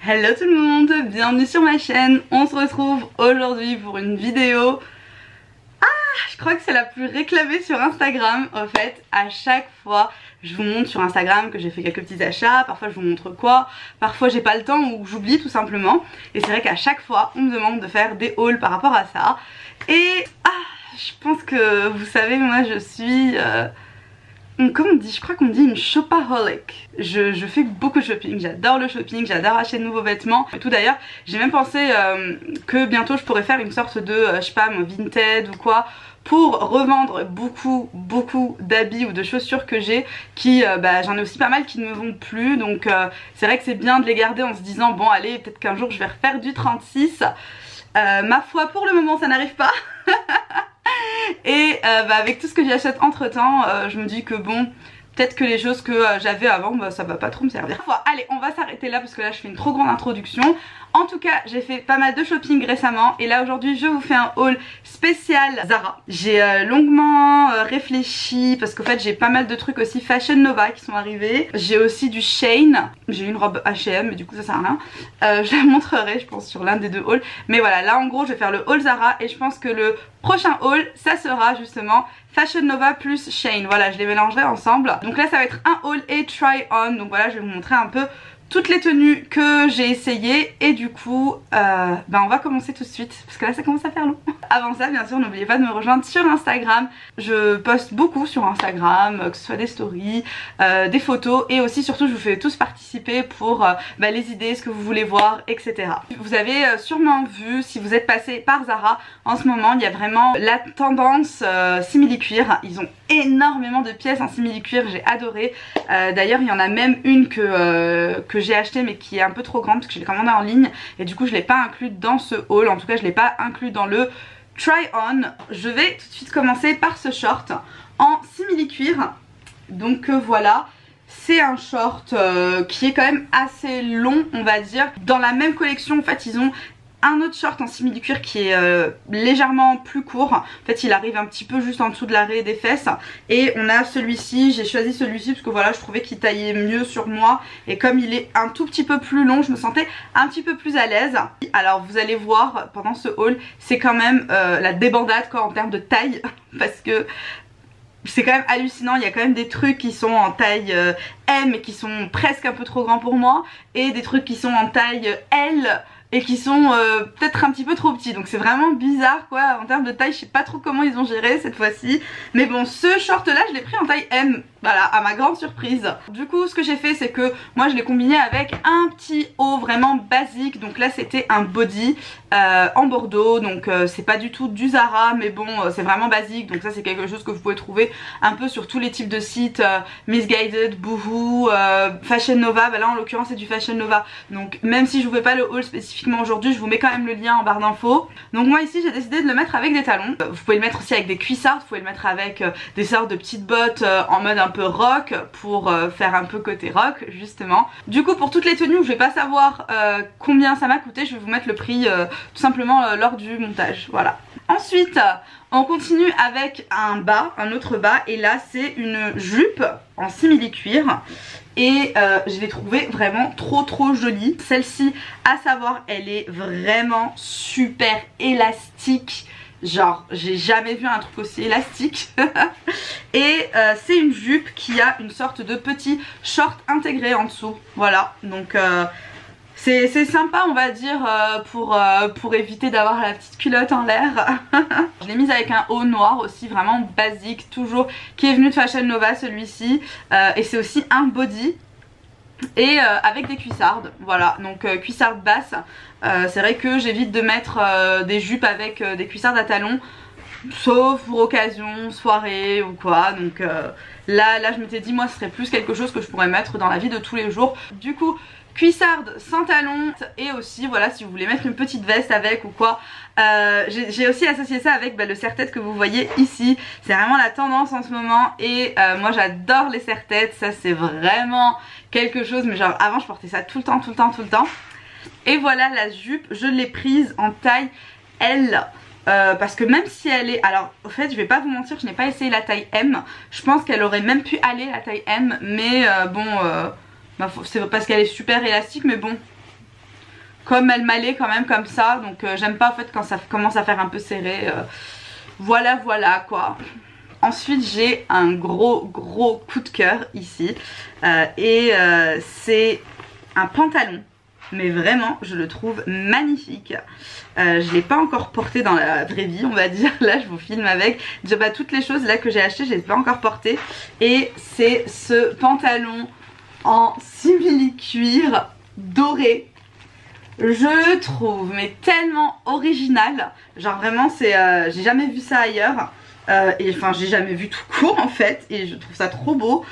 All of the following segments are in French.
Hello tout le monde, bienvenue sur ma chaîne. On se retrouve aujourd'hui pour une vidéo. Je crois que c'est la plus réclamée sur Instagram. En fait, à chaque fois je vous montre sur Instagram que j'ai fait quelques petits achats. Parfois je vous montre quoi, parfois j'ai pas le temps ou j'oublie tout simplement. Et c'est vrai qu'à chaque fois on me demande de faire des hauls par rapport à ça. Et je pense que vous savez, moi je suis... comment on dit? Je crois qu'on dit une shopaholic. Je fais beaucoup de shopping, j'adore le shopping, j'adore acheter de nouveaux vêtements et tout. D'ailleurs j'ai même pensé que bientôt je pourrais faire une sorte de, je sais pas moi, Vinted ou quoi, pour revendre beaucoup d'habits ou de chaussures que j'ai qui, j'en ai aussi pas mal qui ne me vont plus. Donc c'est vrai que c'est bien de les garder en se disant bon allez, peut-être qu'un jour je vais refaire du 36. Ma foi, pour le moment ça n'arrive pas. Et avec tout ce que j'achète entre temps, je me dis que bon, peut-être que les choses que j'avais avant, ça va pas trop me servir. Allez, on va s'arrêter là parce que là je fais une trop grande introduction. En tout cas, j'ai fait pas mal de shopping récemment et là aujourd'hui je vous fais un haul spécial Zara. J'ai longuement réfléchi parce qu'en fait j'ai pas mal de trucs aussi Fashion Nova qui sont arrivés. J'ai aussi du Shein, j'ai une robe H&M mais du coup ça sert à rien. Je la montrerai je pense sur l'un des deux hauls. Mais voilà, là en gros je vais faire le haul Zara et je pense que le prochain haul ça sera justement Fashion Nova plus Shein. Voilà, je les mélangerai ensemble. Donc là ça va être un haul et try on. Donc voilà, je vais vous montrer un peu toutes les tenues que j'ai essayées et du coup on va commencer tout de suite parce que là ça commence à faire long. Avant ça bien sûr n'oubliez pas de me rejoindre sur Instagram. Je poste beaucoup sur Instagram, que ce soit des stories, des photos et aussi surtout je vous fais tous participer pour les idées, ce que vous voulez voir, etc. Vous avez sûrement vu, si vous êtes passé par Zara, en ce moment il y a vraiment la tendance simili-cuir. Ils ont énormément de pièces en simili-cuir, j'ai adoré. D'ailleurs il y en a même une que j'ai acheté mais qui est un peu trop grande parce que je l'ai commandée en ligne et du coup je l'ai pas inclus dans ce haul, en tout cas je l'ai pas inclus dans le try on. Je vais tout de suite commencer par ce short en simili cuir. Donc voilà, c'est un short qui est quand même assez long on va dire. Dans la même collection en fait ils ont un autre short en simili cuir qui est légèrement plus court. En fait il arrive un petit peu juste en dessous de l'arrêt des fesses. Et on a celui-ci, j'ai choisi celui-ci parce que voilà je trouvais qu'il taillait mieux sur moi. Et comme il est un tout petit peu plus long, je me sentais un petit peu plus à l'aise. Alors vous allez voir pendant ce haul, c'est quand même la débandade quoi en termes de taille. Parce que c'est quand même hallucinant, il y a quand même des trucs qui sont en taille M et qui sont presque un peu trop grands pour moi. Et des trucs qui sont en taille L et qui sont peut-être un petit peu trop petits. Donc c'est vraiment bizarre quoi, en termes de taille je sais pas trop comment ils ont géré cette fois-ci. Mais bon, ce short là je l'ai pris en taille M, voilà, à ma grande surprise. Du coup ce que j'ai fait c'est que moi je l'ai combiné avec un petit haut vraiment basique. Donc là c'était un body en bordeaux, donc c'est pas du tout du Zara mais bon c'est vraiment basique. Donc ça c'est quelque chose que vous pouvez trouver un peu sur tous les types de sites, Missguided, Boohoo, Fashion Nova. Là en l'occurrence c'est du Fashion Nova. Donc même si je vous fais pas le haul spécifiquement aujourd'hui, je vous mets quand même le lien en barre d'infos. Donc moi ici j'ai décidé de le mettre avec des talons. Vous pouvez le mettre aussi avec des cuissardes, vous pouvez le mettre avec des sortes de petites bottes en mode un peu rock pour faire un peu côté rock justement. Du coup pour toutes les tenues je vais pas savoir combien ça m'a coûté, je vais vous mettre le prix tout simplement lors du montage, voilà. Ensuite on continue avec un bas, un autre bas et là c'est une jupe en simili cuir. Et je l'ai trouvée vraiment trop jolie. Celle-ci, à savoir, elle est vraiment super élastique. Genre, j'ai jamais vu un truc aussi élastique. Et c'est une jupe qui a une sorte de petit short intégré en dessous. Voilà, donc... c'est sympa on va dire pour éviter d'avoir la petite culotte en l'air. Je l'ai mise avec un haut noir aussi vraiment basique toujours, qui est venu de Fashion Nova celui-ci. Et c'est aussi un body et avec des cuissardes, voilà, donc cuissardes basses. C'est vrai que j'évite de mettre des jupes avec des cuissardes à talons, sauf pour occasion, soirée ou quoi. Donc là je m'étais dit moi ce serait plus quelque chose que je pourrais mettre dans la vie de tous les jours. Du coup cuissarde sans talons et aussi voilà si vous voulez mettre une petite veste avec ou quoi. J'ai aussi associé ça avec le serre-tête que vous voyez ici. C'est vraiment la tendance en ce moment et moi j'adore les serre-têtes. Ça c'est vraiment quelque chose, mais genre avant je portais ça tout le temps. Et voilà la jupe, je l'ai prise en taille L. Parce que même si elle est... Alors au fait je vais pas vous mentir, je n'ai pas essayé la taille M. Je pense qu'elle aurait même pu aller la taille M. Mais c'est parce qu'elle est super élastique. Mais bon, comme elle m'allait quand même comme ça, donc j'aime pas en fait quand ça commence à faire un peu serré. Voilà quoi. Ensuite j'ai un gros coup de cœur ici c'est un pantalon, mais vraiment je le trouve magnifique. Je l'ai pas encore porté dans la vraie vie, on va dire. Là je vous filme avec déjà toutes les choses là que j'ai acheté, je les ai pas encore portées. Et c'est ce pantalon en simili cuir doré. Je le trouve mais tellement original, genre vraiment c'est j'ai jamais vu ça ailleurs. Et enfin j'ai jamais vu tout court en fait, et je trouve ça trop beau.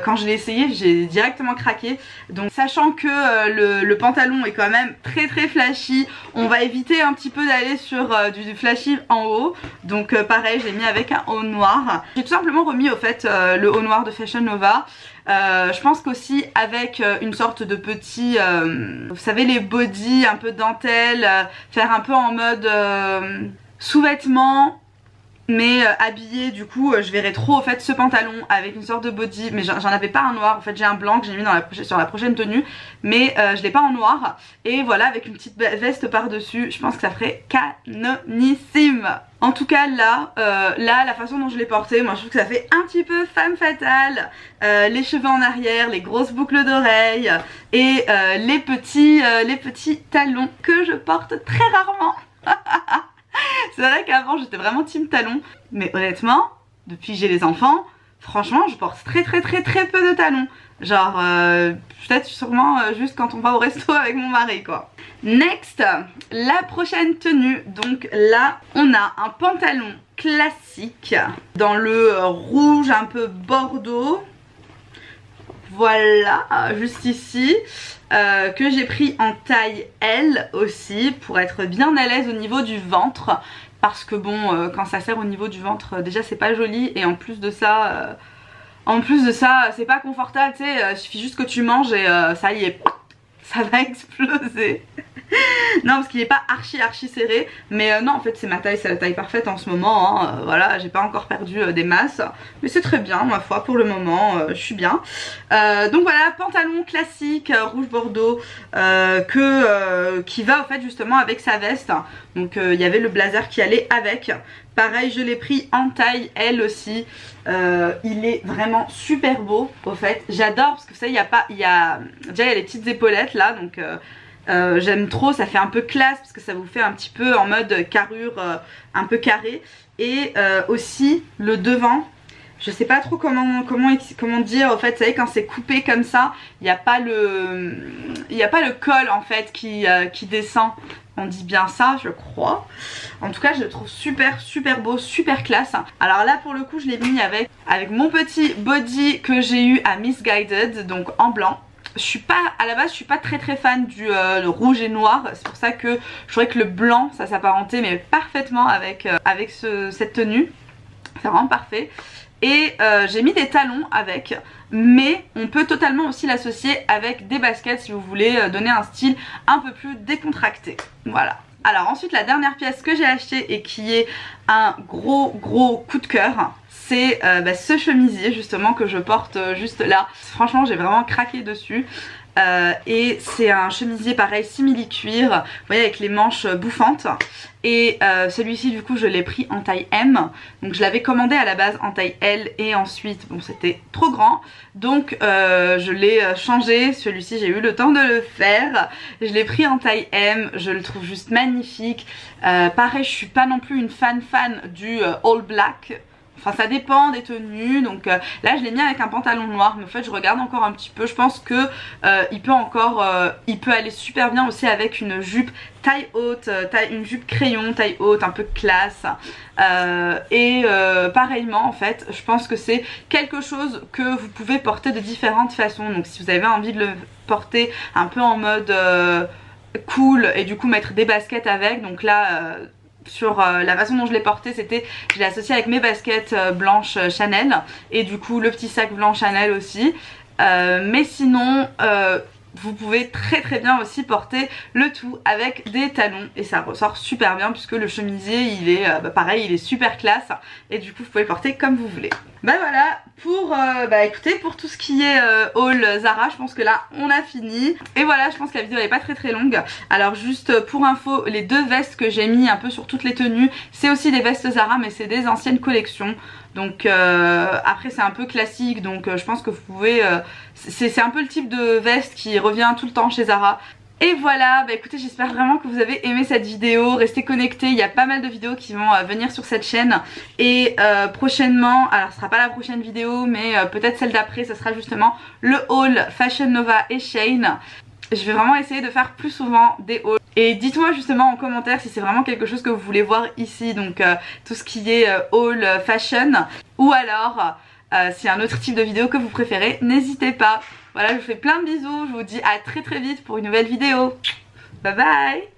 Quand je l'ai essayé j'ai directement craqué. Donc sachant que le pantalon est quand même très flashy, on va éviter un petit peu d'aller sur du flashy en haut. Donc pareil, je l'ai mis avec un haut noir. J'ai tout simplement remis au fait le haut noir de Fashion Nova. Je pense qu'aussi avec une sorte de petit vous savez les bodys un peu dentelle, faire un peu en mode sous-vêtements mais habillé, du coup je verrais trop au fait ce pantalon avec une sorte de body, mais j'en avais pas un noir, en fait j'ai un blanc que j'ai mis dans sur la prochaine tenue, mais je l'ai pas en noir, et voilà avec une petite veste par dessus, je pense que ça ferait canonissime. En tout cas là, la façon dont je l'ai porté, moi je trouve que ça fait un petit peu femme fatale, les cheveux en arrière, les grosses boucles d'oreilles et les petits talons que je porte très rarement. C'est vrai qu'avant j'étais vraiment team talons, mais honnêtement depuis que j'ai les enfants, franchement je porte très peu de talons. Genre peut-être sûrement juste quand on va au resto avec mon mari quoi. Next, la prochaine tenue, donc là on a un pantalon classique dans le rouge un peu bordeaux. Voilà, juste ici, que j'ai pris en taille L aussi pour être bien à l'aise au niveau du ventre, parce que bon quand ça serre au niveau du ventre déjà c'est pas joli, et en plus de ça c'est pas confortable, tu sais, il suffit juste que tu manges et ça y est, ça va exploser. Non parce qu'il est pas archi serré, mais non en fait c'est ma taille, c'est la taille parfaite en ce moment hein. Voilà, j'ai pas encore perdu des masses, mais c'est très bien ma foi pour le moment, je suis bien. Donc voilà, pantalon classique rouge bordeaux qui va en fait justement avec sa veste. Donc il y avait le blazer qui allait avec. Pareil je l'ai pris en taille L aussi. Il est vraiment super beau au fait, j'adore parce que vous savez déjà il y a les petites épaulettes là, donc j'aime trop, ça fait un peu classe parce que ça vous fait un petit peu en mode carrure un peu carré. Et aussi le devant, je sais pas trop comment dire en fait, vous savez quand c'est coupé comme ça, il n'y a pas le col en fait qui descend. On dit bien ça je crois. En tout cas je le trouve super beau, super classe. Alors là pour le coup je l'ai mis avec mon petit body que j'ai eu à Missguided, donc en blanc. À la base je suis pas très fan du rouge et noir, c'est pour ça que je trouvais que le blanc ça s'apparentait mais parfaitement avec cette tenue. C'est vraiment parfait. Et j'ai mis des talons avec, mais on peut totalement aussi l'associer avec des baskets si vous voulez donner un style un peu plus décontracté. Voilà. Alors ensuite la dernière pièce que j'ai achetée et qui est un gros coup de cœur, c'est ce chemisier justement que je porte juste là. Franchement j'ai vraiment craqué dessus. Et c'est un chemisier pareil simili cuir, vous voyez avec les manches bouffantes. Et celui-ci du coup je l'ai pris en taille M. Donc je l'avais commandé à la base en taille L, et ensuite bon c'était trop grand, donc je l'ai changé. Celui-ci j'ai eu le temps de le faire, je l'ai pris en taille M. Je le trouve juste magnifique. Pareil je suis pas non plus une fan du all black. Enfin ça dépend des tenues, donc là je l'ai mis avec un pantalon noir, mais en fait je regarde encore un petit peu. Je pense que il peut aller super bien aussi avec une jupe taille haute, une jupe crayon taille haute, un peu classe. Pareillement en fait je pense que c'est quelque chose que vous pouvez porter de différentes façons. Donc si vous avez envie de le porter un peu en mode cool et du coup mettre des baskets avec, donc là sur la façon dont je l'ai porté, je l'ai associé avec mes baskets blanches Chanel, et du coup le petit sac blanc Chanel aussi. Mais sinon vous pouvez très bien aussi porter le tout avec des talons, et ça ressort super bien puisque le chemisier il est pareil, il est super classe, et du coup vous pouvez le porter comme vous voulez. Bah voilà, pour écoutez, pour tout ce qui est haul Zara, je pense que là on a fini. Et voilà, je pense que la vidéo elle est pas très longue. Alors juste pour info, les deux vestes que j'ai mis un peu sur toutes les tenues, c'est aussi des vestes Zara mais c'est des anciennes collections. Donc après c'est un peu classique, donc je pense que vous pouvez... c'est un peu le type de veste qui revient tout le temps chez Zara. Et voilà, bah écoutez, j'espère vraiment que vous avez aimé cette vidéo. Restez connectés, il y a pas mal de vidéos qui vont venir sur cette chaîne. Et prochainement, alors ce sera pas la prochaine vidéo, mais peut-être celle d'après, ce sera justement le haul Fashion Nova et Shein. Je vais vraiment essayer de faire plus souvent des hauls. Et dites-moi justement en commentaire si c'est vraiment quelque chose que vous voulez voir ici. Donc tout ce qui est haul fashion. Ou alors, s'il y a un autre type de vidéo que vous préférez, n'hésitez pas. Voilà, je vous fais plein de bisous. Je vous dis à très vite pour une nouvelle vidéo. Bye bye.